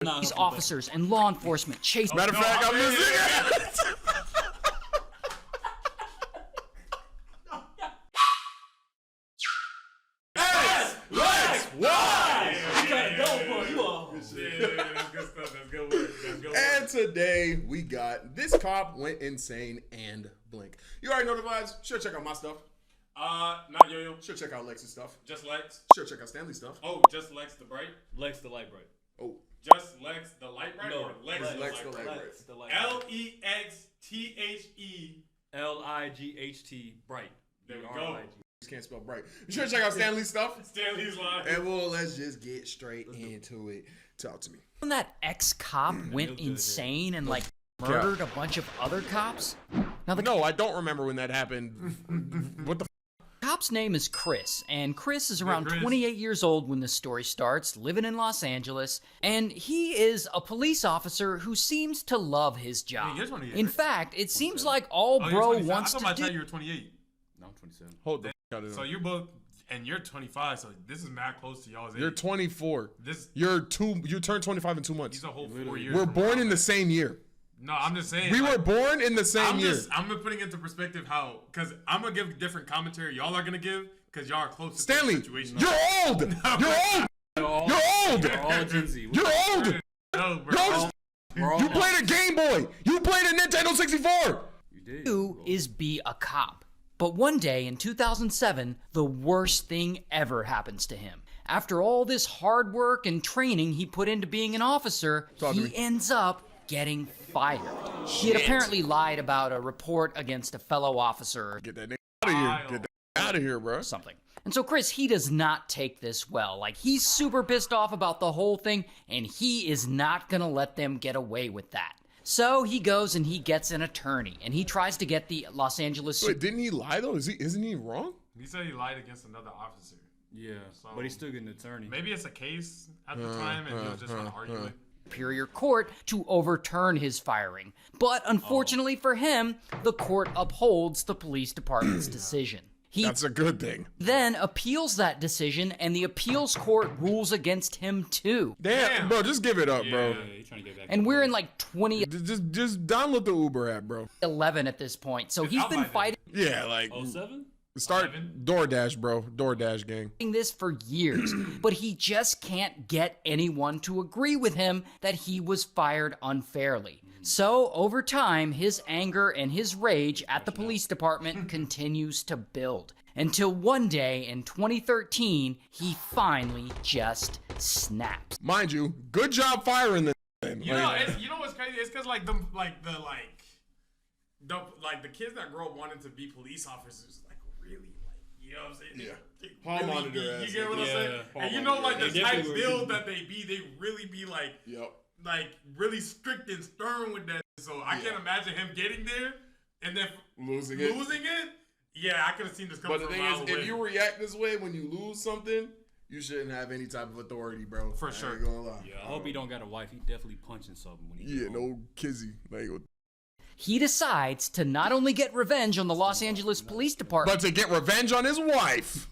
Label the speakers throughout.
Speaker 1: These officers and law enforcement chase.
Speaker 2: Matter of fact, I'm missing it. S, Lex, Y. And today we got this cop went insane and blink. You already know the vibes. Sure, check out my stuff.
Speaker 3: Not Yo-Yo.
Speaker 2: Sure, check out Lex's stuff.
Speaker 3: Just Lex.
Speaker 2: Sure, check out Stanley's stuff.
Speaker 3: Oh, just Lex the Bright.
Speaker 4: Lex the Light Bright.
Speaker 2: Oh,
Speaker 3: Just Lex the Light Bright
Speaker 4: No,
Speaker 3: or Lex the
Speaker 2: Lex
Speaker 3: Light
Speaker 2: the
Speaker 3: Bright?
Speaker 2: Light
Speaker 4: Lex the Light.
Speaker 3: L-E-X-T-H-E.
Speaker 4: L-I-G-H-T Bright.
Speaker 3: There we
Speaker 4: B-R-I-G.
Speaker 3: go.
Speaker 2: just can't spell bright. Sure, check out Stanley's stuff.
Speaker 3: Stanley's line.
Speaker 2: And let's just get straight into it. Talk to me.
Speaker 1: When that ex-cop went insane and like murdered a bunch of other cops. Now the
Speaker 2: No, I don't remember when that happened. What the
Speaker 1: cop's name is Chris, and Chris is around
Speaker 3: Chris.
Speaker 1: 28 years old when the story starts, living in Los Angeles, and he is a police officer who seems to love his job.
Speaker 3: you're 28,
Speaker 1: In
Speaker 3: right?
Speaker 1: fact, it seems like all
Speaker 3: Oh,
Speaker 1: bro
Speaker 3: you're 27.
Speaker 1: wants
Speaker 3: I
Speaker 1: to
Speaker 3: thought
Speaker 1: do.
Speaker 3: you were 28.
Speaker 4: No, I'm 27.
Speaker 2: Hold the out of
Speaker 3: So
Speaker 2: it.
Speaker 3: you're both, and you're 25. So this is mad close to y'all's age.
Speaker 2: You're 24.
Speaker 3: This
Speaker 2: You turned 25 in 2 months.
Speaker 3: he's a whole 4 years.
Speaker 2: We're
Speaker 3: from
Speaker 2: born
Speaker 3: now.
Speaker 2: in the same year.
Speaker 3: No, I'm just saying.
Speaker 2: We
Speaker 3: like,
Speaker 2: were born in the same year.
Speaker 3: I'm gonna put it into perspective how, because I'm gonna give different commentary. Y'all are gonna give because y'all are close to
Speaker 2: Stanley,
Speaker 3: the situation.
Speaker 2: you're old. You're old. You're old.
Speaker 4: We're all Gen Z.
Speaker 2: You're old.
Speaker 3: No, bro.
Speaker 2: You're old.
Speaker 4: We're all
Speaker 2: You played a Game Boy. You played a Nintendo 64.
Speaker 4: You did.
Speaker 1: Do is be a cop. But one day in 2007, the worst thing ever happens to him. After all this hard work and training he put into being an officer,
Speaker 2: Talk to
Speaker 1: he
Speaker 2: me.
Speaker 1: ends up getting fired. He had apparently lied about a report against a fellow officer
Speaker 2: Get that nigga out of here. Get that out of here, bro.
Speaker 1: or something. And so Chris, he does not take this well. Like, he's super pissed off about the whole thing, and he is not gonna let them get away with that. So he goes and he gets an attorney, and he tries to get the Los Angeles
Speaker 2: Wait, didn't he lie though? Isn't he wrong?
Speaker 3: He said he lied against another officer.
Speaker 4: Yeah,
Speaker 3: So-
Speaker 4: but he's still getting an attorney.
Speaker 3: Maybe it's a case at the time, and he was just trying to argue it.
Speaker 1: Superior Court to overturn his firing. But unfortunately for him, the court upholds the police department's decision. He
Speaker 2: That's a good thing.
Speaker 1: then appeals that decision, and the appeals court rules against him too.
Speaker 2: Damn, bro, just give it up, bro.
Speaker 4: Yeah, he's trying to get back.
Speaker 1: And we're in like 2011
Speaker 2: Just download the Uber app, bro.
Speaker 1: at this point. So he's
Speaker 3: out
Speaker 1: been
Speaker 3: by then.
Speaker 1: fighting
Speaker 2: Yeah, like
Speaker 4: 07?
Speaker 2: start
Speaker 3: 11?
Speaker 2: DoorDash, bro. DoorDash gang.
Speaker 1: this for years, but he just can't get anyone to agree with him that he was fired unfairly. So, over time, his anger and his rage at the police department continues to build. Until one day in 2013, he finally just snaps.
Speaker 2: Mind you, good job firing them.
Speaker 3: You know, you know what's crazy? It's because the kids that grow up wanting to be police officers, like really, like, you know what I'm saying?
Speaker 2: Yeah.
Speaker 3: They
Speaker 2: Hall
Speaker 3: really
Speaker 2: monitor
Speaker 3: be-
Speaker 2: ass.
Speaker 3: You get what I'm
Speaker 4: Yeah.
Speaker 3: saying?
Speaker 2: Hall
Speaker 3: And you know, like
Speaker 2: monitor
Speaker 3: the
Speaker 4: ass.
Speaker 3: type
Speaker 4: They
Speaker 3: build that they really be like
Speaker 2: Yep.
Speaker 3: really strict and stern with that. So I can't imagine him getting there and then
Speaker 2: Losing it.
Speaker 3: Yeah, I could have seen this coming
Speaker 2: But the
Speaker 3: from
Speaker 2: thing
Speaker 3: a mile
Speaker 2: is,
Speaker 3: away.
Speaker 2: if you react this way when you lose something, you shouldn't have any type of authority, bro.
Speaker 3: For
Speaker 2: I
Speaker 3: sure.
Speaker 2: ain't gonna lie.
Speaker 4: Yeah, I hope he don't got a wife. He definitely punching something when he
Speaker 2: Yeah,
Speaker 4: get home.
Speaker 2: no kizzy. Like,
Speaker 1: He decides to not only get revenge on the Los Angeles Police Department,
Speaker 2: but to get revenge on his wife.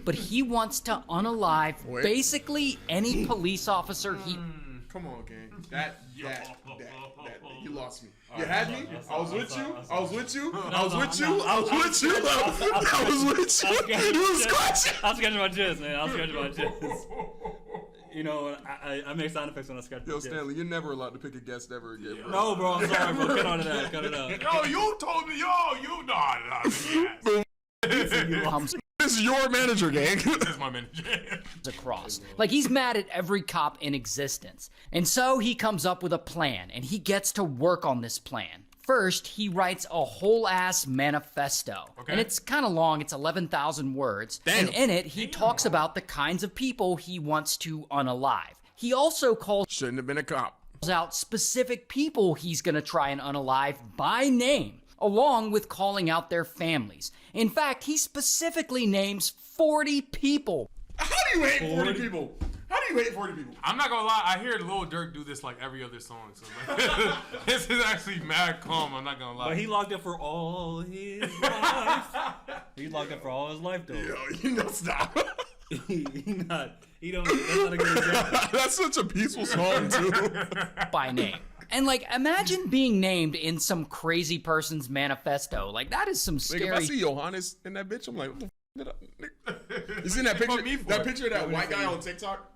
Speaker 1: but he wants to unalive
Speaker 2: Wait.
Speaker 1: basically any police officer he...
Speaker 2: Come on, gang. That, you lost me. You had me. I was with you. I was with you. I was with you. I was with you. I was with you. You was scratching.
Speaker 4: I'm scratching my chest, man. I'm scratching my chest. You know, I make sound effects when I scratch my
Speaker 2: Yo,
Speaker 4: chest.
Speaker 2: Stanley, you're never allowed to pick a guest ever again, bro.
Speaker 4: No, bro, I'm sorry, bro. Cut out of that. Cut it out.
Speaker 3: Yo, you told me, you know.
Speaker 1: comes
Speaker 2: This is your manager, gang.
Speaker 3: This is my manager.
Speaker 1: across. Like, he's mad at every cop in existence. And so he comes up with a plan, and he gets to work on this plan. First, he writes a whole-ass manifesto.
Speaker 3: Okay.
Speaker 1: And it's kind of long. It's 11,000 words.
Speaker 2: Damn.
Speaker 1: And in it, he talks about the kinds of people he wants to unalive. He also calls
Speaker 2: Shouldn't have been a cop.
Speaker 1: out specific people he's going to try and unalive by name, along with calling out their families. In fact, he specifically names 40 people.
Speaker 2: How do you hate 40 people? How do you hate 40 people?
Speaker 3: I'm not gonna lie, I hear Lil Durk do this like every other song. So like, this is actually mad calm. I'm not gonna lie.
Speaker 4: But he locked up for all his life. He locked up for all his life, though.
Speaker 2: Yo, you know, stop.
Speaker 4: He don't. That's not a good example.
Speaker 2: That's such a peaceful song too.
Speaker 1: by name. And like, imagine being named in some crazy person's manifesto. Like, that is some
Speaker 2: Like, if I
Speaker 1: scary.
Speaker 2: see Johannes in that bitch, I'm like, what the f did I? You seen that picture? That picture of that white guy on TikTok?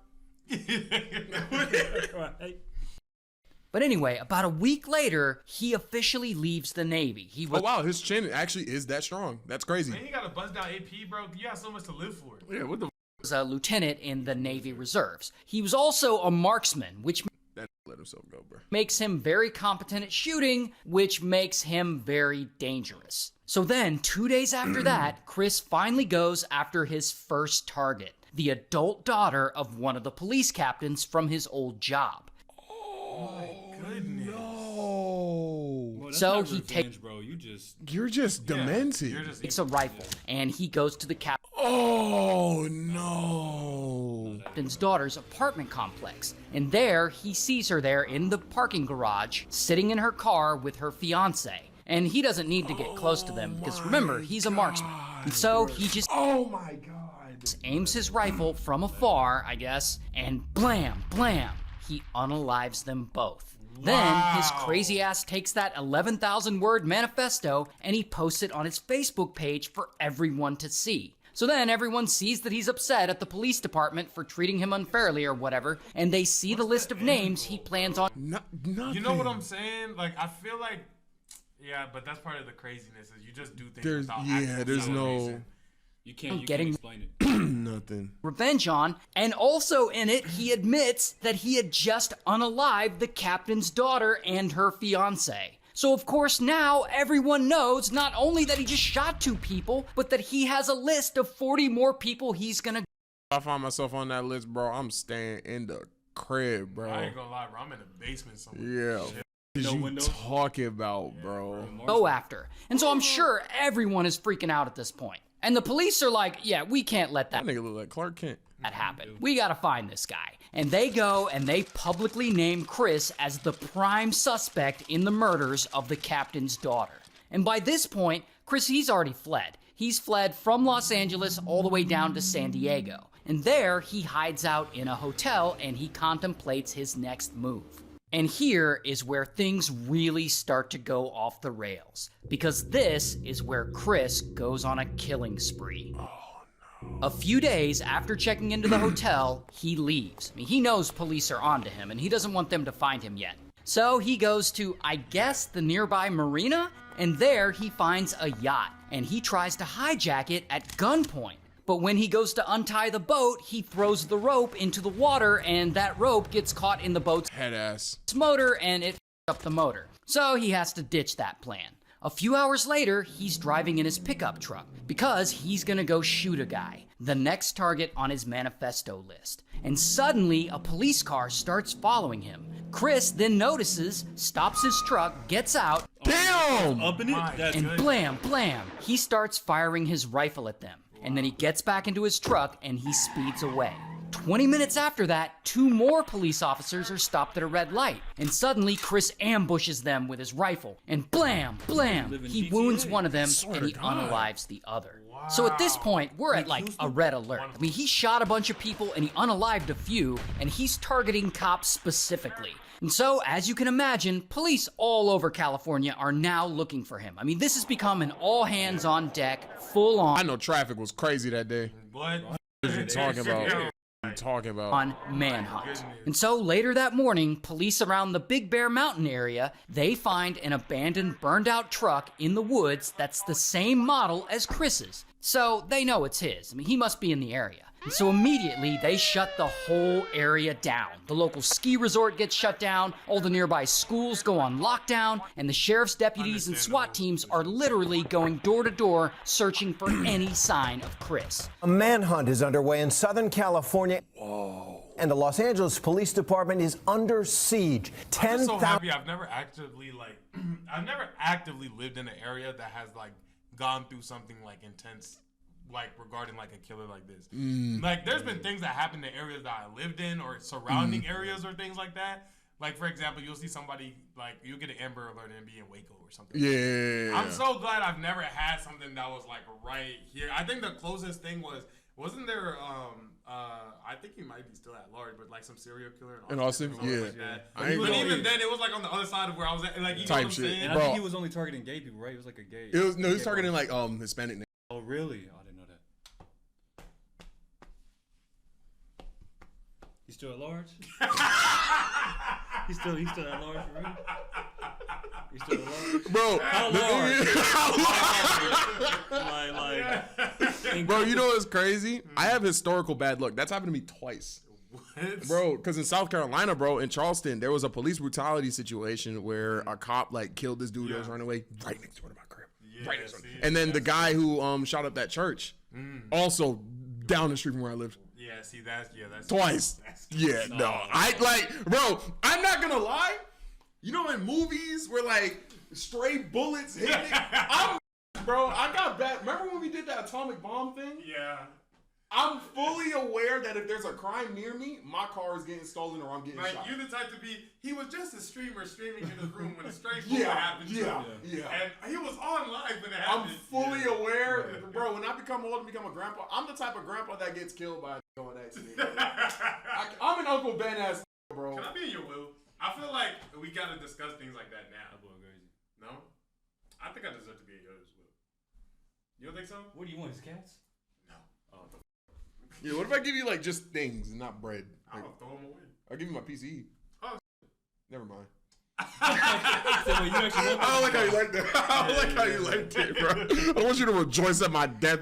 Speaker 1: But anyway, about a week later, he officially leaves the Navy. He was
Speaker 2: Oh wow, his chin actually is that strong. That's crazy.
Speaker 3: Man, you got a buzz down AP, bro. You got so much to live for.
Speaker 2: Yeah, what the
Speaker 1: a lieutenant in the Navy Reserves. He was also a marksman, which
Speaker 2: that let himself go, bro.
Speaker 1: makes him very competent at shooting, which makes him very dangerous. So then, 2 days after that, Chris finally goes after his first target, the adult daughter of one of the police captains from his old job.
Speaker 3: Goodness.
Speaker 2: No.
Speaker 4: Well, that's
Speaker 1: So
Speaker 4: not
Speaker 1: he
Speaker 4: revenge, bro.
Speaker 2: You're just demented.
Speaker 3: You're just
Speaker 1: Takes a rifle, and he goes to the
Speaker 2: Oh no.
Speaker 1: captain's daughter's apartment complex. And there, he sees her there in the parking garage, sitting in her car with her fiance. And he doesn't need to get close to them, because remember, he's a marksman. And so he just
Speaker 2: Oh my god.
Speaker 1: aims his rifle from afar, I guess, and blam, blam, he unalives them both. Then his crazy ass takes that 11,000 word manifesto and he posts it on his Facebook page for everyone to see. So then everyone sees that he's upset at the police department for treating him unfairly or whatever, and they see the list of names he plans on.
Speaker 2: Nothing.
Speaker 3: You know what I'm saying? Like, I feel like, yeah, but that's part of the craziness is you just do things
Speaker 2: There's
Speaker 3: without
Speaker 2: there's no
Speaker 3: motivation.
Speaker 4: You can't
Speaker 1: Getting-
Speaker 4: explain it.
Speaker 2: nothing.
Speaker 1: Revenge on, and also in it, he admits that he had just unalived the captain's daughter and her fiance. So of course now everyone knows not only that he just shot 2 people, but that he has a list of 40 more people he's gonna.
Speaker 2: If I find myself on that list, bro, I'm staying in the crib, bro.
Speaker 3: I ain't gonna lie, bro. I'm in the basement somewhere.
Speaker 2: Yeah. What
Speaker 4: No
Speaker 2: you
Speaker 4: windows?
Speaker 2: talking about, bro?
Speaker 1: go after. And so I'm sure everyone is freaking out at this point. And the police are like, yeah, we can't let
Speaker 2: That
Speaker 1: that
Speaker 2: nigga look like Clark Kent.
Speaker 1: happen. We gotta find this guy. And they go and they publicly name Chris as the prime suspect in the murders of the captain's daughter. And by this point, Chris, he's already fled. He's fled from Los Angeles all the way down to San Diego. And there, he hides out in a hotel and he contemplates his next move. And here is where things really start to go off the rails, because this is where Chris goes on a killing spree. A few days after checking into the hotel, he leaves. I mean, he knows police are onto him and he doesn't want them to find him yet. So he goes to, I guess, the nearby marina, and there he finds a yacht, and he tries to hijack it at gunpoint. But when he goes to untie the boat, he throws the rope into the water, and that rope gets caught in the boat's
Speaker 2: Head ass.
Speaker 1: motor, and it up the motor. So he has to ditch that plan. A few hours later, he's driving in his pickup truck because he's gonna go shoot a guy, the next target on his manifesto list. And suddenly, a police car starts following him. Chris then notices, stops his truck, gets out,
Speaker 2: Damn!
Speaker 4: Up in it? That's
Speaker 1: and
Speaker 4: good.
Speaker 1: blam, blam, he starts firing his rifle at them. And then he gets back into his truck and he speeds away. 20 minutes after that, 2 more police officers are stopped at a red light. And suddenly, Chris ambushes them with his rifle. And blam, blam, he wounds one of them and he unalives the other. So at this point, we're at like a red alert. I mean, he shot a bunch of people and he unalived a few, and he's targeting cops specifically. And so, as you can imagine, police all over California are now looking for him. I mean, this has become an all hands on deck, full
Speaker 2: I know traffic was crazy that day.
Speaker 3: What?
Speaker 2: What you talking about? What you talking about?
Speaker 1: on manhunt. And so later that morning, police around the Big Bear Mountain area, they find an abandoned, burned out truck in the woods that's the same model as Chris's. So they know it's his. I mean, he must be in the area. And so immediately they shut the whole area down. The local ski resort gets shut down, all the nearby schools go on lockdown, and the sheriff's deputies and SWAT teams are literally going door to door searching for any sign of Chris.
Speaker 5: A manhunt is underway in Southern California. And the Los Angeles Police Department is under siege.
Speaker 3: I'm just so
Speaker 5: 10,000.
Speaker 3: happy I've never actively lived in an area that has like gone through something like intense, like regarding like a killer like this. Like there's been things that happen in areas that I lived in or surrounding areas or things like that. Like for example, you'll see somebody like you'll get an Amber Alert and be in Waco or something.
Speaker 2: Yeah.
Speaker 3: I'm so glad I've never had something that was like right here. I think the closest thing was Wasn't there I think he might be still at large, but like some serial killer
Speaker 2: in Austin?
Speaker 3: Or
Speaker 2: Yeah.
Speaker 3: like that.
Speaker 2: I ain't
Speaker 3: But
Speaker 2: gonna
Speaker 3: even
Speaker 2: lie.
Speaker 3: then, it was like on the other side of where I was at. Like, you know
Speaker 2: Type
Speaker 3: what I'm
Speaker 2: shit.
Speaker 3: saying?
Speaker 4: And I
Speaker 2: Bro.
Speaker 4: think he was only targeting gay people, right? It was like a gay.
Speaker 2: He was
Speaker 4: gay
Speaker 2: targeting
Speaker 4: bar.
Speaker 2: like Hispanic niggas.
Speaker 4: Oh really? Oh, I didn't know that. He's still at large. he's still at large for real. He's still at large.
Speaker 2: Bro,
Speaker 4: How
Speaker 2: the thing is-
Speaker 4: Like,
Speaker 2: bro, you know what's crazy? I have historical bad luck. That's happened to me twice.
Speaker 3: What?
Speaker 2: Bro, because in South Carolina, bro, in Charleston, there was a police brutality situation where a cop like killed this dude that was running away right next door to my crib.
Speaker 3: Yeah,
Speaker 2: Right next door.
Speaker 3: see,
Speaker 2: And then the guy who shot up that church, also down the street from where I lived.
Speaker 3: Yeah, see, that's
Speaker 2: Twice.
Speaker 3: That's
Speaker 2: Yeah, no. I like, bro, I'm not gonna lie. You know, in movies where like stray bullets hit me, bro, I got bad. Remember when we did that atomic bomb thing?
Speaker 3: Yeah.
Speaker 2: I'm fully aware that if there's a crime near me, my car is getting stolen or I'm getting
Speaker 3: Like,
Speaker 2: shot.
Speaker 3: you're the type to be, he was just a streamer streaming in his room when a straight bullet happened to him.
Speaker 2: Yeah.
Speaker 3: And he was on live when it
Speaker 2: I'm
Speaker 3: happened.
Speaker 2: fully
Speaker 3: Yeah.
Speaker 2: aware, bro. When I become old and become a grandpa, I'm the type of grandpa that gets killed by a on accident. I'm an Uncle Ben ass, bro.
Speaker 3: Can I be in your will? I feel like we gotta discuss things like that now. No? I think I deserve to be in yours will. You don't think so?
Speaker 4: What do you want? His cats?
Speaker 3: No.
Speaker 4: Oh,
Speaker 2: Yeah, what if I give you like just things and not bread?
Speaker 3: I'm
Speaker 2: Like,
Speaker 3: gonna throw him away.
Speaker 2: I'll give you my PCE.
Speaker 3: Oh.
Speaker 2: Never mind.
Speaker 4: so wait, you actually want
Speaker 2: I don't like how you like that. I don't like how you liked it, bro. I don't want you to rejoice at my death.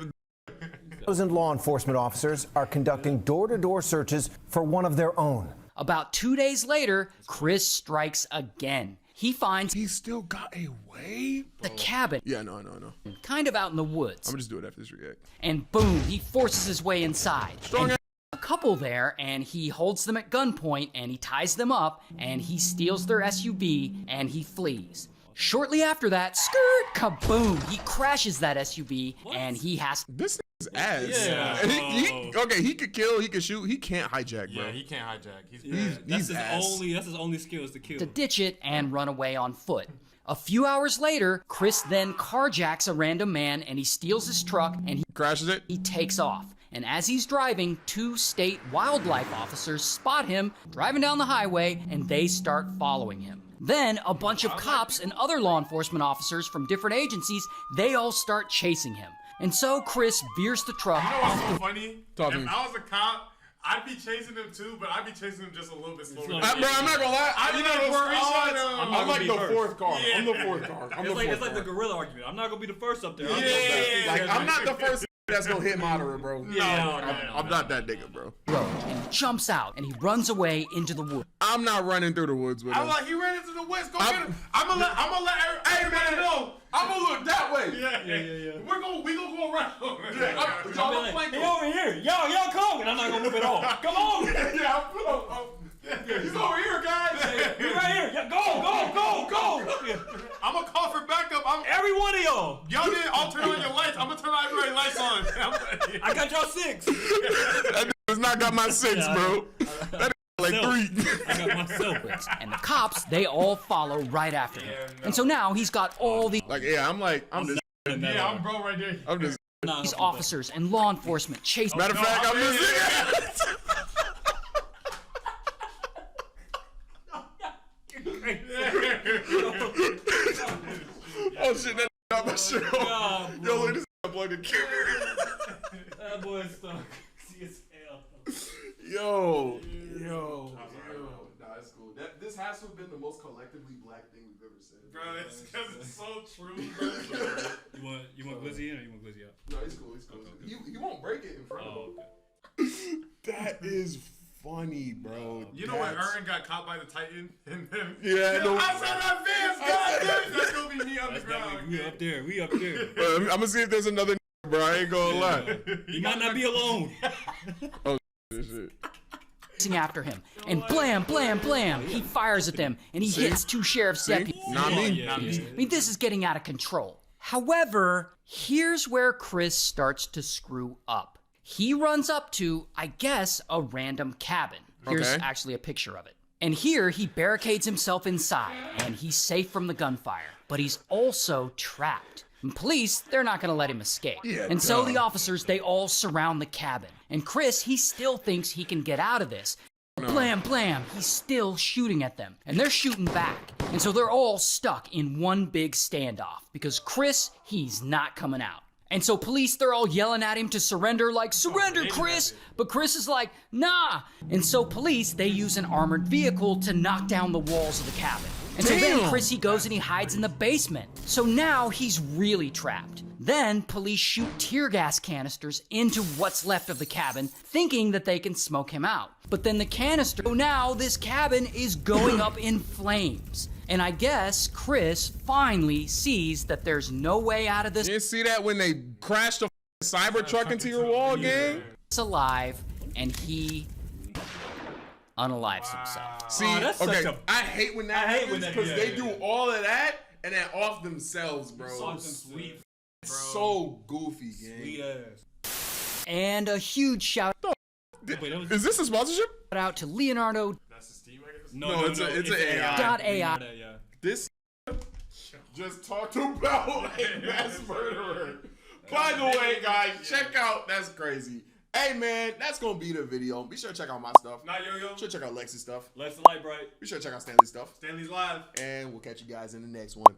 Speaker 5: Those law enforcement officers are conducting door-to-door searches for one of their own.
Speaker 1: About 2 days later, Chris strikes again. He finds
Speaker 2: He still got away?
Speaker 1: the cabin
Speaker 2: Yeah, no, I know.
Speaker 1: kind of out in the woods.
Speaker 2: I'm gonna just do it after this react.
Speaker 1: And boom, he forces his way inside.
Speaker 2: Strong
Speaker 1: And a couple there, and he holds them at gunpoint, and he ties them up, and he steals their SUV, and he flees. Shortly after that, skirt, kaboom, he crashes that SUV, and he has
Speaker 2: This nigga's ass.
Speaker 4: Yeah.
Speaker 2: Okay, he could kill, he could shoot, he can't hijack, bro.
Speaker 3: Yeah, he can't hijack. He's bad.
Speaker 2: He's ass.
Speaker 4: That's his only skill is to kill.
Speaker 1: to ditch it and run away on foot. A few hours later, Chris then carjacks a random man, and he steals his truck, and
Speaker 2: Crashes it.
Speaker 1: he takes off. And as he's driving, 2 state wildlife officers spot him driving down the highway, and they start following him. Then a bunch of cops and other law enforcement officers from different agencies, they all start chasing him. And so Chris veers the truck
Speaker 3: You know what's so funny?
Speaker 2: Talk to
Speaker 3: If
Speaker 2: me.
Speaker 3: I was a cop, I'd be chasing him too, but I'd be chasing him just a little bit slower.
Speaker 4: Slower.
Speaker 2: Bro, I'm not gonna lie.
Speaker 3: I
Speaker 2: You
Speaker 3: know
Speaker 2: know
Speaker 3: those
Speaker 2: those
Speaker 3: screenshots?
Speaker 2: screenshots?
Speaker 3: I'm
Speaker 2: I'm like
Speaker 4: be
Speaker 2: the
Speaker 4: first.
Speaker 2: fourth car.
Speaker 3: Yeah.
Speaker 2: I'm the fourth car. I'm the
Speaker 4: It's
Speaker 2: fourth
Speaker 4: like the
Speaker 2: car.
Speaker 4: gorilla argument. I'm not gonna be the first up there. I'm
Speaker 3: Yeah.
Speaker 2: Like, I'm not the first that's gonna hit moderate, bro.
Speaker 4: Yeah,
Speaker 2: I'm not that nigga, bro.
Speaker 1: road, and he jumps out, and he runs away into the woods.
Speaker 2: I'm not running through the woods with
Speaker 3: I'm
Speaker 2: him.
Speaker 3: like, he ran into the woods. Go get him. I'm gonna let everybody know.
Speaker 2: I'm gonna look that way.
Speaker 4: Yeah.
Speaker 3: We gonna go around.
Speaker 4: I'll be like, hey, over here. Y'all come. And I'm not gonna whip it off. Come on.
Speaker 2: He's over here, guys.
Speaker 4: He's right here. Yeah, go.
Speaker 3: I'm gonna call for backup.
Speaker 4: Every one of y'all.
Speaker 3: Y'all didn't all turn on your lights. I'm gonna turn on everybody's lights on.
Speaker 4: I got y'all 6.
Speaker 2: That nigga does not got my 6, bro. That nigga like 3.
Speaker 4: I got myself.
Speaker 1: And the cops, they all follow right after him. And so now he's got all these
Speaker 2: Like, yeah, I'm just
Speaker 3: Yeah, I'm bro right there.
Speaker 2: I'm just
Speaker 1: officers and law enforcement chasing.
Speaker 2: matter of fact, I'm just Oh shit, that got my shit off.
Speaker 4: God,
Speaker 2: Yo, look at this unplugged the camera.
Speaker 4: That boy's stuck. See as hell.
Speaker 2: Yo. Nah, it's cool. This has to have been the most collectively black thing we've ever said.
Speaker 3: Bro, it's because it's so true, bro.
Speaker 4: You want Glizzy in or you want Glizzy out?
Speaker 2: No, he's cool. He won't break it in front of him.
Speaker 4: Oh, okay.
Speaker 2: That is funny, bro.
Speaker 3: You know when Aaron got caught by the Titan? And then,
Speaker 2: Yeah, no.
Speaker 3: I said that Vince, goddamn. That's gonna be me on the
Speaker 4: That's
Speaker 3: ground.
Speaker 4: definitely, we up there.
Speaker 2: I'm gonna see if there's another bro. I ain't gonna lie.
Speaker 4: You might not be alone.
Speaker 2: This shit.
Speaker 1: chasing after him. And blam, blam, blam, he fires at them, and he hits 2 sheriff's deputies.
Speaker 2: Not me.
Speaker 4: Yeah.
Speaker 1: I mean, this is getting out of control. However, here's where Chris starts to screw up. He runs up to, I guess, a random cabin. Here's
Speaker 2: Okay.
Speaker 1: actually a picture of it. And here he barricades himself inside, and he's safe from the gunfire. But he's also trapped. And police, they're not gonna let him escape.
Speaker 2: Yeah,
Speaker 1: and so
Speaker 2: duh.
Speaker 1: the officers, they all surround the cabin. And Chris, he still thinks he can get out of this. Blam, blam, he's still shooting at them. And they're shooting back. And so they're all stuck in one big standoff because Chris, he's not coming out. And so police, they're all yelling at him to surrender, like, surrender, Chris! But Chris is like, nah! And so police, they use an armored vehicle to knock down the walls of the cabin. And so then Chris, he goes and he hides in the basement. So now he's really trapped. Then police shoot tear gas canisters into what's left of the cabin, thinking that they can smoke him out. But then the canister, so now this cabin is going up in flames. And I guess Chris finally sees that there's no way out of this.
Speaker 2: You didn't see that when they crashed the Cybertruck into your wall, gang?
Speaker 1: Alive, and he unalives himself.
Speaker 2: See,
Speaker 4: that's
Speaker 2: okay,
Speaker 4: such a-
Speaker 2: I hate when that
Speaker 4: I hate
Speaker 2: happens
Speaker 4: when that-
Speaker 2: because
Speaker 4: yeah,
Speaker 2: they
Speaker 4: yeah,
Speaker 2: do
Speaker 4: yeah.
Speaker 2: all of that and then off themselves, bro.
Speaker 3: Something sweet, bro.
Speaker 2: So goofy, gang.
Speaker 3: Sweet ass.
Speaker 1: And a huge shout
Speaker 4: Wait, that was...
Speaker 2: Is this a sponsorship?
Speaker 1: out to Leonardo
Speaker 3: That's the Steam, I guess.
Speaker 2: No, it's an AI.
Speaker 1: dot AI.
Speaker 4: Yeah.
Speaker 2: This just talked about like mass murderer. By the way, guys, check out. That's crazy. Hey, man, that's gonna be the video. Be sure to check out my stuff.
Speaker 3: Not yo-yo.
Speaker 2: Be sure to check out Lexi's stuff.
Speaker 4: Let's light bright.
Speaker 2: Be sure to check out Stanley's stuff.
Speaker 3: Stanley's live.
Speaker 2: And we'll catch you guys in the next one.